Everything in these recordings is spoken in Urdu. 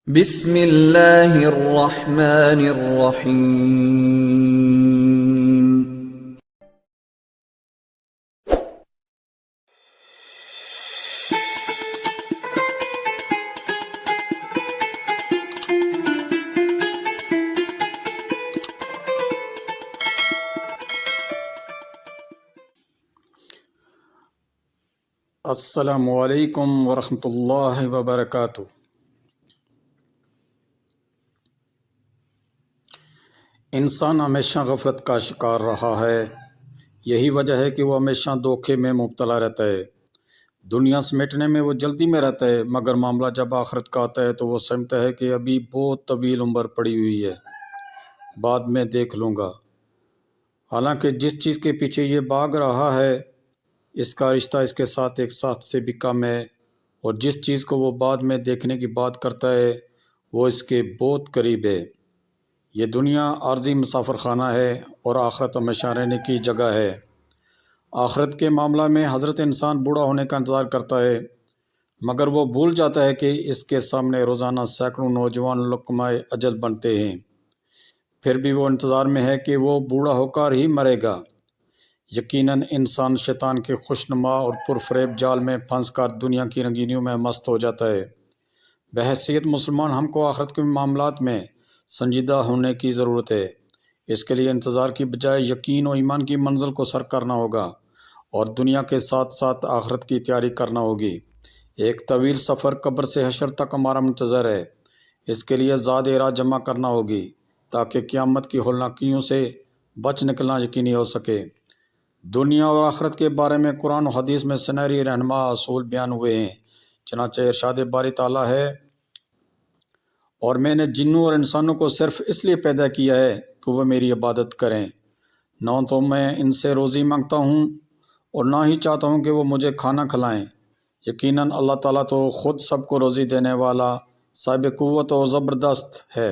بسم اللہ الرحمن الرحیم۔ السلام علیکم ورحمۃ اللہ وبرکاتہ۔ انسان ہمیشہ غفلت کا شکار رہا ہے۔ یہی وجہ ہے کہ وہ ہمیشہ دھوکے میں مبتلا رہتا ہے۔ دنیا سمیٹنے میں وہ جلدی میں رہتا ہے، مگر معاملہ جب آخرت کا آتا ہے تو وہ سمجھتا ہے کہ ابھی بہت طویل عمر پڑی ہوئی ہے، بعد میں دیکھ لوں گا۔ حالانکہ جس چیز کے پیچھے یہ بھاگ رہا ہے، اس کا رشتہ اس کے ساتھ ایک ساتھ سے بھی کم ہے، اور جس چیز کو وہ بعد میں دیکھنے کی بات کرتا ہے وہ اس کے بہت قریب ہے۔ یہ دنیا عارضی مسافر خانہ ہے اور آخرت ہمیشہ رہنے کی جگہ ہے۔ آخرت کے معاملہ میں حضرت انسان بوڑھا ہونے کا انتظار کرتا ہے، مگر وہ بھول جاتا ہے کہ اس کے سامنے روزانہ سینکڑوں نوجوان لقمۂ اجل بنتے ہیں۔ پھر بھی وہ انتظار میں ہے کہ وہ بوڑھا ہو کر ہی مرے گا۔ یقیناً انسان شیطان کے خوشنما اور پرفریب جال میں پھنس کر دنیا کی رنگینیوں میں مست ہو جاتا ہے۔ بحیثیت مسلمان ہم کو آخرت کے معاملات میں سنجیدہ ہونے کی ضرورت ہے۔ اس کے لیے انتظار کی بجائے یقین و ایمان کی منزل کو سر کرنا ہوگا، اور دنیا کے ساتھ ساتھ آخرت کی تیاری کرنا ہوگی۔ ایک طویل سفر قبر سے حشر تک ہمارا منتظر ہے۔ اس کے لیے زاد راہ جمع کرنا ہوگی تاکہ قیامت کی ہولناکیوں سے بچ نکلنا یقینی ہو سکے۔ دنیا اور آخرت کے بارے میں قرآن و حدیث میں سنہری رہنما اصول بیان ہوئے ہیں۔ چنانچہ ارشاد باری تعالیٰ ہے، اور میں نے جنوں اور انسانوں کو صرف اس لیے پیدا کیا ہے کہ وہ میری عبادت کریں۔ نہ تو میں ان سے روزی مانگتا ہوں اور نہ ہی چاہتا ہوں کہ وہ مجھے کھانا کھلائیں۔ یقیناً اللہ تعالیٰ تو خود سب کو روزی دینے والا، صاحب قوت و زبردست ہے۔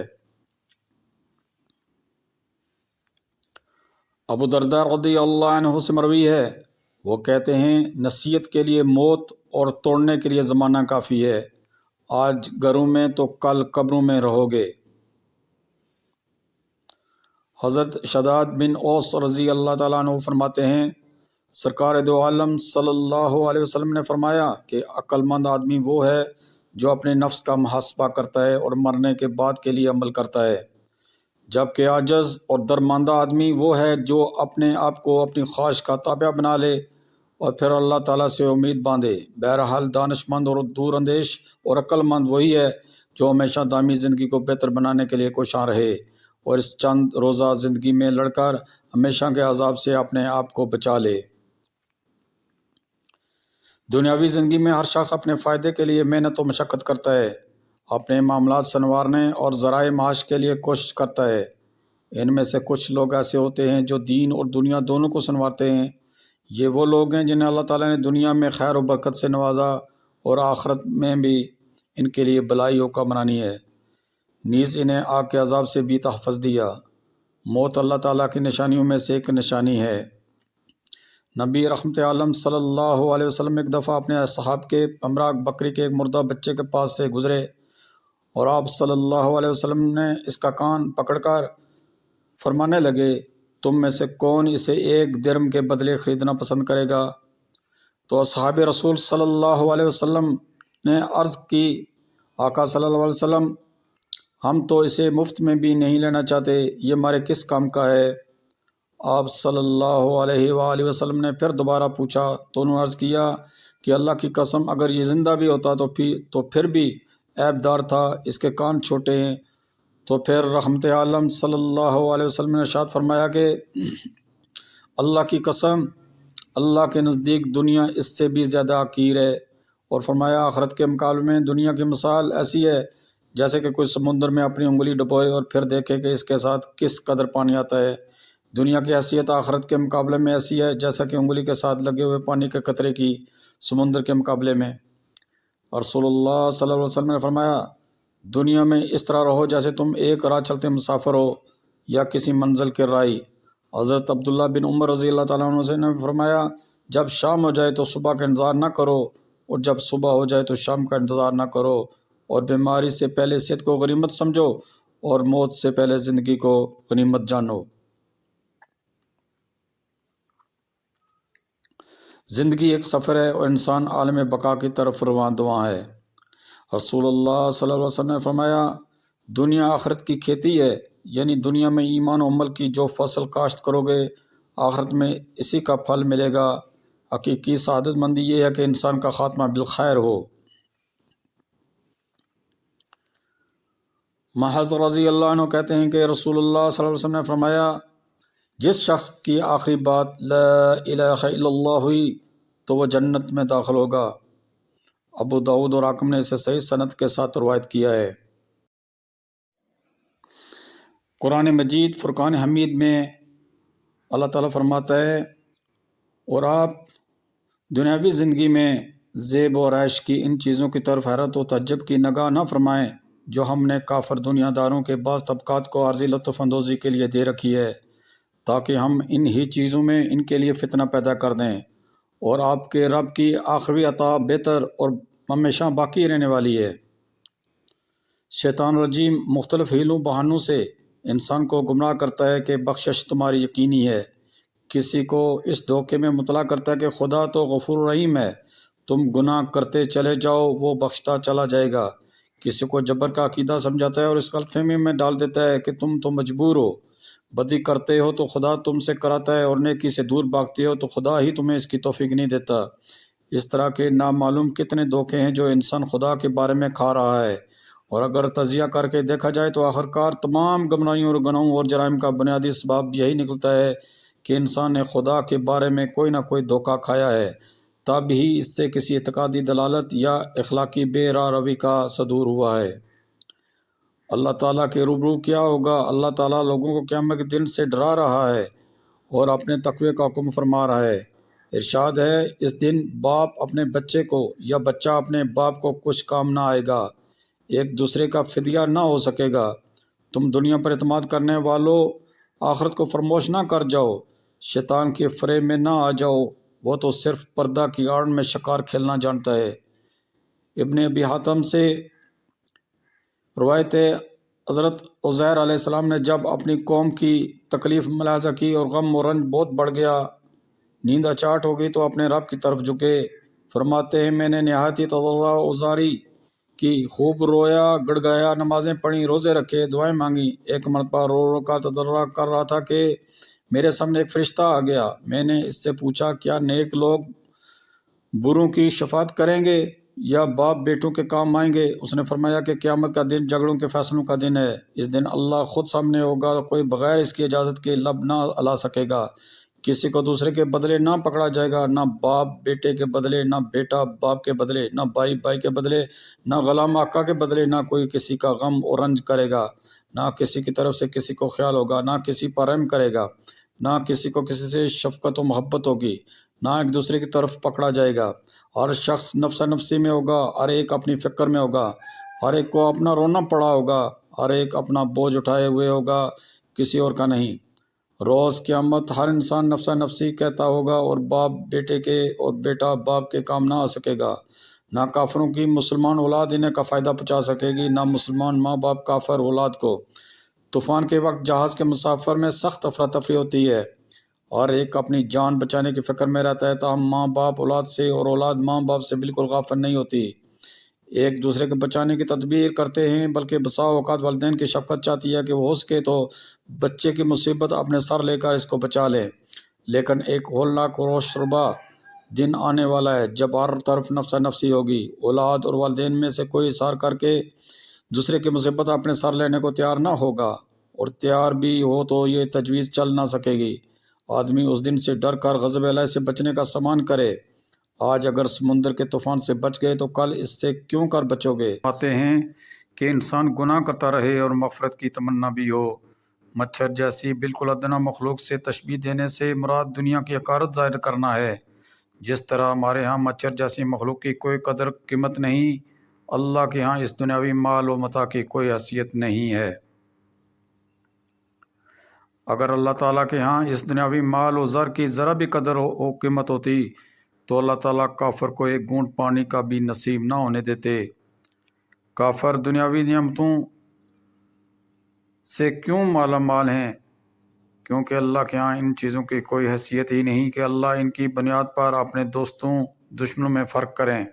ابو درداء رضی اللہ عنہ سے مروی ہے، وہ کہتے ہیں، نصیحت کے لیے موت اور توڑنے کے لیے زمانہ کافی ہے۔ آج گھروں میں تو کل قبروں میں رہو گے۔ حضرت شداد بن اوس رضی اللہ تعالیٰ عنہ فرماتے ہیں، سرکار دو عالم صلی اللہ علیہ وسلم نے فرمایا کہ عقل مند آدمی وہ ہے جو اپنے نفس کا محاسبہ کرتا ہے اور مرنے کے بعد کے لیے عمل کرتا ہے، جبکہ عاجز اور درماندہ آدمی وہ ہے جو اپنے آپ کو اپنی خواہش کا تابع بنا لے اور پھر اللہ تعالیٰ سے امید باندھے۔ بہرحال دانش مند اور دور اندیش اور عقل مند وہی ہے جو ہمیشہ دائمی زندگی کو بہتر بنانے کے لیے کوشاں رہے اور اس چند روزہ زندگی میں لڑ کر ہمیشہ کے عذاب سے اپنے آپ کو بچا لے۔ دنیاوی زندگی میں ہر شخص اپنے فائدے کے لیے محنت و مشقت کرتا ہے، اپنے معاملات سنوارنے اور ذرائع معاش کے لیے کوشش کرتا ہے۔ ان میں سے کچھ لوگ ایسے ہوتے ہیں جو دین اور دنیا دونوں کو سنوارتے ہیں۔ یہ وہ لوگ ہیں جنہیں اللہ تعالیٰ نے دنیا میں خیر و برکت سے نوازا اور آخرت میں بھی ان کے لیے بلائی حکمرانی ہے، نیز انہیں آگ کے عذاب سے بھی تحفظ دیا۔ موت اللہ تعالیٰ کی نشانیوں میں سے ایک نشانی ہے۔ نبی رحمت عالم صلی اللہ علیہ وسلم ایک دفعہ اپنے اصحاب کے ہمراہ بکری کے ایک مردہ بچے کے پاس سے گزرے، اور آپ صلی اللہ علیہ وسلم نے اس کا کان پکڑ کر فرمانے لگے، تم میں سے کون اسے 1 درم کے بدلے خریدنا پسند کرے گا؟ تو اصحاب رسول صلی اللہ علیہ وسلم نے عرض کی، آقا صلی اللہ علیہ وسلم، ہم تو اسے مفت میں بھی نہیں لینا چاہتے، یہ ہمارے کس کام کا ہے؟ آپ صلی اللہ علیہ وآلہ وسلم نے پھر دوبارہ پوچھا تو انہوں نے عرض کیا کہ اللہ کی قسم اگر یہ زندہ بھی ہوتا تو پھر بھی عیب دار تھا، اس کے کان چھوٹے ہیں۔ تو پھر رحمت عالم صلی اللہ علیہ وسلم نے ارشاد فرمایا کہ اللہ کی قسم، اللہ کے نزدیک دنیا اس سے بھی زیادہ حقیر ہے، اور فرمایا آخرت کے مقابلے میں دنیا کی مثال ایسی ہے جیسے کہ کوئی سمندر میں اپنی انگلی ڈبوئے اور پھر دیکھے کہ اس کے ساتھ کس قدر پانی آتا ہے۔ دنیا کی حیثیت آخرت کے مقابلے میں ایسی ہے جیسا کہ انگلی کے ساتھ لگے ہوئے پانی کے قطرے کی سمندر کے مقابلے میں۔ رسول اللہ صلی اللہ علیہ وسلم نے فرمایا، دنیا میں اس طرح رہو جیسے تم ایک راہ چلتے مسافر ہو یا کسی منزل کے راہی۔ حضرت عبداللہ بن عمر رضی اللہ تعالیٰ عنہ سے نے فرمایا، جب شام ہو جائے تو صبح کا انتظار نہ کرو، اور جب صبح ہو جائے تو شام کا انتظار نہ کرو، اور بیماری سے پہلے صحت کو غنیمت سمجھو اور موت سے پہلے زندگی کو غنیمت جانو۔ زندگی ایک سفر ہے اور انسان عالم بقا کی طرف رواں دواں ہے۔ رسول اللہ صلی اللہ علیہ وسلم نے فرمایا، دنیا آخرت کی کھیتی ہے، یعنی دنیا میں ایمان و عمل کی جو فصل کاشت کرو گے آخرت میں اسی کا پھل ملے گا۔ حقیقی سعادت مندی یہ ہے کہ انسان کا خاتمہ بالخیر ہو۔ محض رضی اللہ عنہ کہتے ہیں کہ رسول اللہ صلی اللہ علیہ وسلم نے فرمایا، جس شخص کی آخری بات لا الہ الا اللہ ہوئی تو وہ جنت میں داخل ہوگا۔ ابو داؤد اور حاکم نے اسے صحیح سند کے ساتھ روایت کیا ہے۔ قرآن مجید فرقان حمید میں اللہ تعالیٰ فرماتا ہے، اور آپ دنیاوی زندگی میں زیب و عیش کی ان چیزوں کی طرف حیرت و تعجب کی نگاہ نہ فرمائیں جو ہم نے کافر دنیا داروں کے بعض طبقات کو عارضی لطف اندوزی کے لیے دے رکھی ہے، تاکہ ہم ان ہی چیزوں میں ان کے لیے فتنہ پیدا کر دیں، اور آپ کے رب کی آخری عطا بہتر اور ہمیشہ باقی رہنے والی ہے۔ شیطان رجیم مختلف ہیلوں بہانوں سے انسان کو گمراہ کرتا ہے کہ بخشش تمہاری یقینی ہے، کسی کو اس دھوکے میں مبتلا کرتا ہے کہ خدا تو غفور رحیم ہے، تم گناہ کرتے چلے جاؤ وہ بخشتا چلا جائے گا، کسی کو جبر کا عقیدہ سمجھاتا ہے اور اس غلط فہمی میں ڈال دیتا ہے کہ تم تو مجبور ہو، بدی کرتے ہو تو خدا تم سے کراتا ہے اور نیکی سے دور بھاگتے ہو تو خدا ہی تمہیں اس کی توفیق نہیں دیتا۔ اس طرح کے نامعلوم کتنے دھوکے ہیں جو انسان خدا کے بارے میں کھا رہا ہے، اور اگر تجزیہ کر کے دیکھا جائے تو آخرکار تمام گمراہیوں اور گناہوں اور جرائم کا بنیادی سبب یہی نکلتا ہے کہ انسان نے خدا کے بارے میں کوئی نہ کوئی دھوکہ کھایا ہے، تب ہی اس سے کسی اعتقادی دلالت یا اخلاقی بے راہ روی کا صدور ہوا ہے۔ اللہ تعالیٰ کے روبرو کیا ہوگا؟ اللہ تعالیٰ لوگوں کو قیامت کے دن سے ڈرا رہا ہے اور اپنے تقوی کا حکم فرما رہا ہے۔ ارشاد ہے، اس دن باپ اپنے بچے کو یا بچہ اپنے باپ کو کچھ کام نہ آئے گا، ایک دوسرے کا فدیہ نہ ہو سکے گا۔ تم دنیا پر اعتماد کرنے والوں آخرت کو فراموش نہ کر جاؤ، شیطان کے فریب میں نہ آ جاؤ، وہ تو صرف پردہ کی آڑ میں شکار کھیلنا جانتا ہے۔ ابن ابی حاتم سے روایت ہے، حضرت عزیر علیہ السلام نے جب اپنی قوم کی تکلیف ملاحظہ کی اور غم و رنج بہت بڑھ گیا، نیند اچاٹ ہو گئی تو اپنے رب کی طرف جھکے، فرماتے ہیں میں نے نہایت ہی تضرع و زاری کی، خوب رویا، گڑ گڑایا، نمازیں پڑھیں، روزے رکھے، دعائیں مانگی، ایک مرتبہ رو رو کر تضرع کر رہا تھا کہ میرے سامنے ایک فرشتہ آ گیا، میں نے اس سے پوچھا کیا نیک لوگ بروں کی شفاعت کریں گے یا باپ بیٹوں کے کام آئیں گے؟ اس نے فرمایا کہ قیامت کا دن جھگڑوں کے فیصلوں کا دن ہے، اس دن اللہ خود سامنے ہوگا، کوئی بغیر اس کی اجازت کے لب نہ ہلا سکے گا، کسی کو دوسرے کے بدلے نہ پکڑا جائے گا، نہ باپ بیٹے کے بدلے، نہ بیٹا باپ کے بدلے، نہ بھائی بھائی کے بدلے، نہ غلام آقا کے بدلے، نہ کوئی کسی کا غم اور رنج کرے گا، نہ کسی کی طرف سے کسی کو خیال ہوگا، نہ کسی پر رحم کرے گا، نہ کسی کو کسی سے شفقت و محبت ہوگی، نہ ایک دوسرے کی طرف پکڑا جائے گا، ہر شخص نفسا نفسی میں ہوگا، ہر ایک اپنی فکر میں ہوگا، ہر ایک کو اپنا رونا پڑا ہوگا، ہر ایک اپنا بوجھ اٹھائے ہوئے ہوگا، کسی اور کا نہیں۔ روز قیامت ہر انسان نفسا نفسی کہتا ہوگا اور باپ بیٹے کے اور بیٹا باپ کے کام نہ آ سکے گا، نہ کافروں کی مسلمان اولاد انہیں کا فائدہ پہنچا سکے گی، نہ مسلمان ماں باپ کافر اولاد کو۔ طوفان کے وقت جہاز کے مسافر میں سخت افراتفری ہوتی ہے، اور ایک اپنی جان بچانے کی فکر میں رہتا ہے، تاہم ماں باپ اولاد سے اور اولاد ماں باپ سے بالکل غافل نہیں ہوتی، ایک دوسرے کے بچانے کی تدبیر کرتے ہیں، بلکہ بسا اوقات والدین کی شفقت چاہتی ہے کہ وہ ہو سکے تو بچے کی مصیبت اپنے سر لے کر اس کو بچا لیں، لیکن ایک ہولناک و روشربا دن آنے والا ہے جب ہر طرف نفسا نفسی ہوگی، اولاد اور والدین میں سے کوئی اصرار کر کے دوسرے کی مصیبت اپنے سر لینے کو تیار نہ ہوگا، اور تیار بھی ہو تو یہ تجویز چل نہ سکے گی۔ آدمی اس دن سے ڈر کر غضب الہی سے بچنے کا سامان کرے، آج اگر سمندر کے طوفان سے بچ گئے تو کل اس سے کیوں کر بچو گے؟ آتے ہیں کہ انسان گناہ کرتا رہے اور مغفرت کی تمنا بھی ہو۔ مچھر جیسی بالکل ادنا مخلوق سے تشبیہ دینے سے مراد دنیا کی حقارت ظاہر کرنا ہے، جس طرح ہمارے ہاں مچھر جیسی مخلوق کی کوئی قدر قیمت نہیں، اللہ کے ہاں اس دنیاوی مال و متاع کی کوئی حیثیت نہیں ہے۔ اگر اللہ تعالیٰ کے ہاں اس دنیاوی مال و زر کی ذرا بھی قدر و قیمت ہوتی تو اللہ تعالیٰ کافر کو ایک گھونٹ پانی کا بھی نصیب نہ ہونے دیتے۔ کافر دنیاوی نعمتوں سے کیوں مالا مال ہیں؟ کیونکہ اللہ کے ہاں ان چیزوں کی کوئی حیثیت ہی نہیں کہ اللہ ان کی بنیاد پر اپنے دوستوں دشمنوں میں فرق کریں۔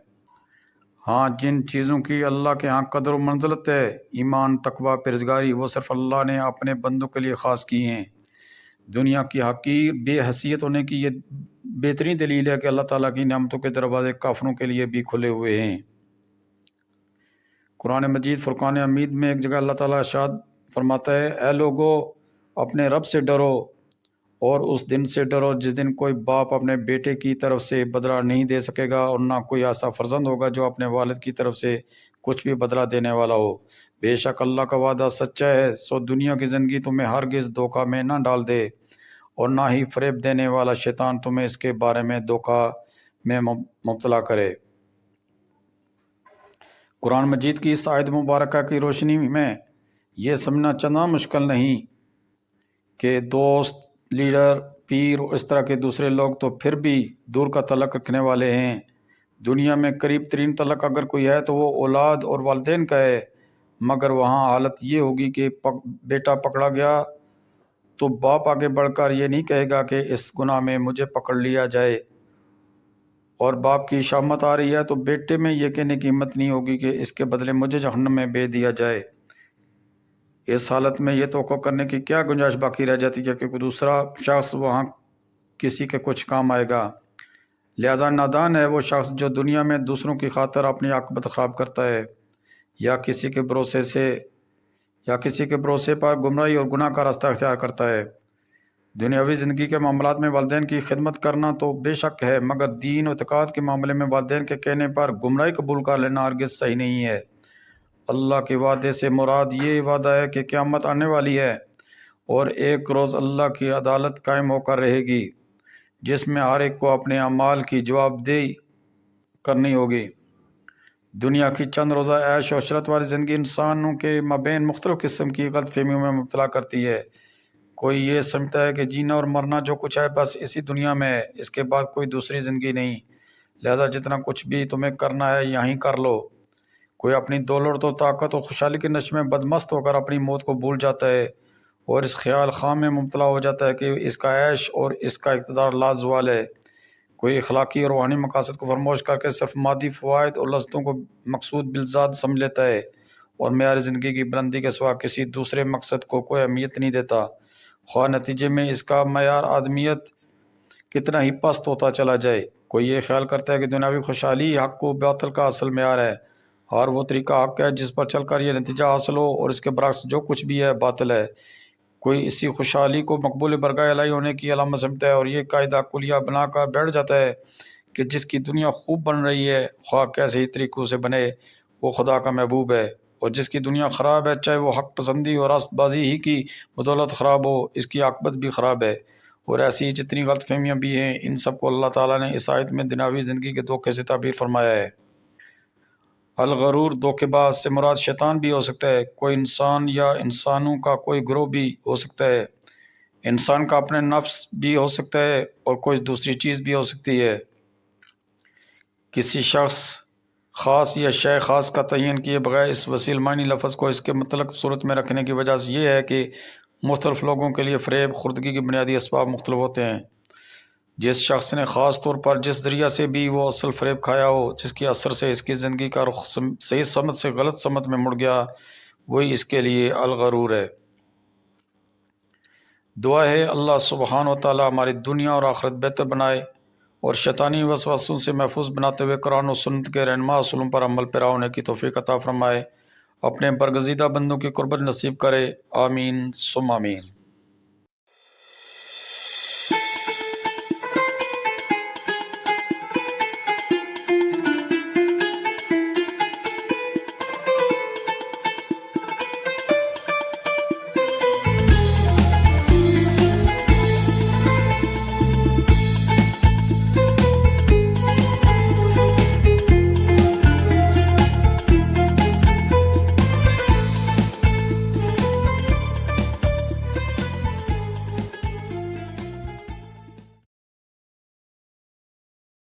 ہاں، جن چیزوں کی اللہ کے ہاں قدر و منزلت ہے، ایمان، تقویٰ، پرہیزگاری، وہ صرف اللہ نے اپنے بندوں کے لیے خاص کی ہیں۔ دنیا کی حقیر بے حیثیت ہونے کی یہ بہترین دلیل ہے کہ اللہ تعالیٰ کی نعمتوں کے دروازے کافروں کے لیے بھی کھلے ہوئے ہیں۔ قرآن مجید فرقان حمید میں ایک جگہ اللہ تعالیٰ ارشاد فرماتا ہے، اے لوگو اپنے رب سے ڈرو اور اس دن سے ڈرو جس دن کوئی باپ اپنے بیٹے کی طرف سے بدلہ نہیں دے سکے گا اور نہ کوئی ایسا فرزند ہوگا جو اپنے والد کی طرف سے کچھ بھی بدلہ دینے والا ہو۔ بے شک اللہ کا وعدہ سچا ہے، سو دنیا کی زندگی تمہیں ہرگز دھوکہ میں نہ ڈال دے اور نہ ہی فریب دینے والا شیطان تمہیں اس کے بارے میں دھوکہ میں مبتلا کرے۔ قرآن مجید کی اس آیت مبارکہ کی روشنی میں یہ سمجھنا چنداں مشکل نہیں کہ دوست، لیڈر، پیر اور اس طرح کے دوسرے لوگ تو پھر بھی دور کا تعلق رکھنے والے ہیں۔ دنیا میں قریب ترین تعلق اگر کوئی ہے تو وہ اولاد اور والدین کا ہے، مگر وہاں حالت یہ ہوگی کہ بیٹا پکڑا گیا تو باپ آگے بڑھ کر یہ نہیں کہے گا کہ اس گناہ میں مجھے پکڑ لیا جائے، اور باپ کی شامت آ رہی ہے تو بیٹے میں یہ کہنے کی ہمت نہیں ہوگی کہ اس کے بدلے مجھے جہنم میں بھیج دیا جائے۔ اس حالت میں یہ توقع کرنے کی کیا گنجائش باقی رہ جاتی ہے کہ کوئی دوسرا شخص وہاں کسی کے کچھ کام آئے گا؟ لہذا نادان ہے وہ شخص جو دنیا میں دوسروں کی خاطر اپنی عاقبت خراب کرتا ہے یا کسی کے بھروسے پر گمراہی اور گناہ کا راستہ اختیار کرتا ہے۔ دنیاوی زندگی کے معاملات میں والدین کی خدمت کرنا تو بے شک ہے، مگر دین و اعتقاد کے معاملے میں والدین کے کہنے پر گمراہی قبول کر لینا ہرگز صحیح نہیں ہے۔ اللہ کے وعدے سے مراد یہ وعدہ ہے کہ قیامت آنے والی ہے اور ایک روز اللہ کی عدالت قائم ہو کر رہے گی، جس میں ہر ایک کو اپنے اعمال کی جواب دہی کرنی ہوگی۔ دنیا کی چند روزہ عیش و عشرت والی زندگی انسانوں کے مابین مختلف قسم کی غلط فہمیوں میں مبتلا کرتی ہے۔ کوئی یہ سمجھتا ہے کہ جینا اور مرنا جو کچھ ہے بس اسی دنیا میں ہے، اس کے بعد کوئی دوسری زندگی نہیں، لہذا جتنا کچھ بھی تمہیں کرنا ہے یہیں کر لو۔ کوئی اپنی دولت و طاقت اور خوشحالی کے نشے میں بدمست ہو کر اپنی موت کو بھول جاتا ہے اور اس خیال خام میں مبتلا ہو جاتا ہے کہ اس کا عیش اور اس کا اقتدار لازوال ہے۔ کوئی اخلاقی اور روحانی مقاصد کو فراموش کر کے صرف مادی فوائد اور لذتوں کو مقصود بالذات سمجھ لیتا ہے اور معیار زندگی کی بلندی کے سوا کسی دوسرے مقصد کو کوئی اہمیت نہیں دیتا، خواہ نتیجے میں اس کا معیار آدمیت کتنا ہی پست ہوتا چلا جائے۔ کوئی یہ خیال کرتا ہے کہ دنیاوی خوشحالی حق و باطل کا اصل معیار ہے اور وہ طریقہ حق ہے جس پر چل کر یہ نتیجہ حاصل ہو، اور اس کے برعکس جو کچھ بھی ہے باطل ہے۔ کوئی اسی خوشحالی کو مقبول برگاہ الہی ہونے کی علامت سمجھتا ہے اور یہ قاعدہ کلیہ بنا کر بیٹھ جاتا ہے کہ جس کی دنیا خوب بن رہی ہے، خواہ کیسے ہی طریقوں سے بنے، وہ خدا کا محبوب ہے، اور جس کی دنیا خراب ہے، چاہے وہ حق پسندی اور راست بازی ہی کی بدولت خراب ہو، اس کی عاقبت بھی خراب ہے۔ اور ایسی جتنی غلط فہمیاں بھی ہیں، ان سب کو اللہ تعالیٰ نے اس آیت میں دنیاوی زندگی کے دھوکے سے تعبیر فرمایا ہے۔ الغرور دھوکے باز سے مراد شیطان بھی ہو سکتا ہے، کوئی انسان یا انسانوں کا کوئی گروہ بھی ہو سکتا ہے، انسان کا اپنے نفس بھی ہو سکتا ہے اور کوئی دوسری چیز بھی ہو سکتی ہے۔ کسی شخص خاص یا شے خاص کا تعین کیے بغیر اس وسیع معنی لفظ کو اس کے مطلق صورت میں رکھنے کی وجہ یہ ہے کہ مختلف لوگوں کے لیے فریب خوردگی کے بنیادی اسباب مختلف ہوتے ہیں۔ جس شخص نے خاص طور پر جس ذریعہ سے بھی وہ اصل فریب کھایا ہو، جس کے اثر سے اس کی زندگی کا رخ صحیح سمت سے غلط سمت میں مڑ گیا، وہی اس کے لیے الغرور ہے۔ دعا ہے اللہ سبحانہ و تعالی ہماری دنیا اور آخرت بہتر بنائے اور شیطانی وسوسوں سے محفوظ بناتے ہوئے قرآن و سنت کے رہنما اصولوں پر عمل پیرا ہونے کی توفیق عطا فرمائے، اپنے برگزیدہ بندوں کی قربت نصیب کرے، آمین ثم آمین۔